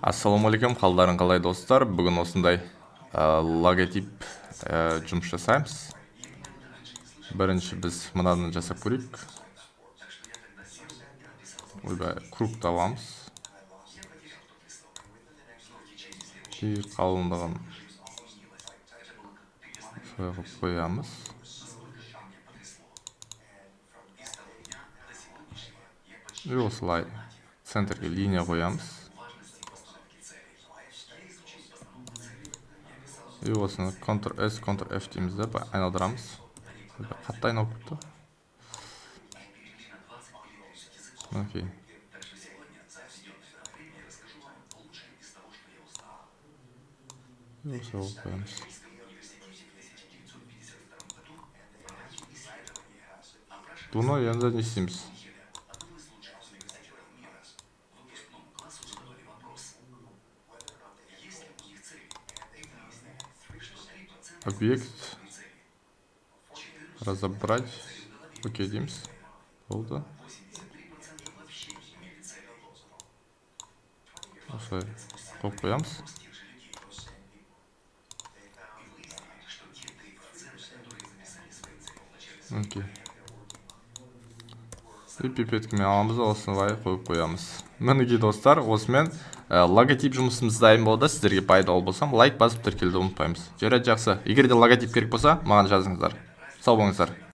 Ассалаумағалейкум, қалдарың қалай достар? Бүгін осындай логотип жұмыс жасаймыз. Бірінші біз мынаны жасап көрейік. Ойбай, круг табамыз. И қалыңдығын қойып қоямыз. И осылай центрге линия қоямыз. И осыны Ctrl-S, Ctrl-F дейміз деп айналдырамыз. Қатты айналып кетті. Окей. И осы алып қоямыз. Бұны енді не істейміз? Объект разобрать. Окей, дейміз. Болды. Осылай қойып қоямыз. Окей. И пипеткімен аламыз, осылай қойып қоямыз. Мінекей достар, осымен логотип жұмысымыз дайын болды. Сіздерге пайдалы болсам, лайк басып тіркелуді ұмытпаймыз. Жарайды, жақсы. Егер де логотип керек болса, маған жазыңыздар. Сау болыңыздар.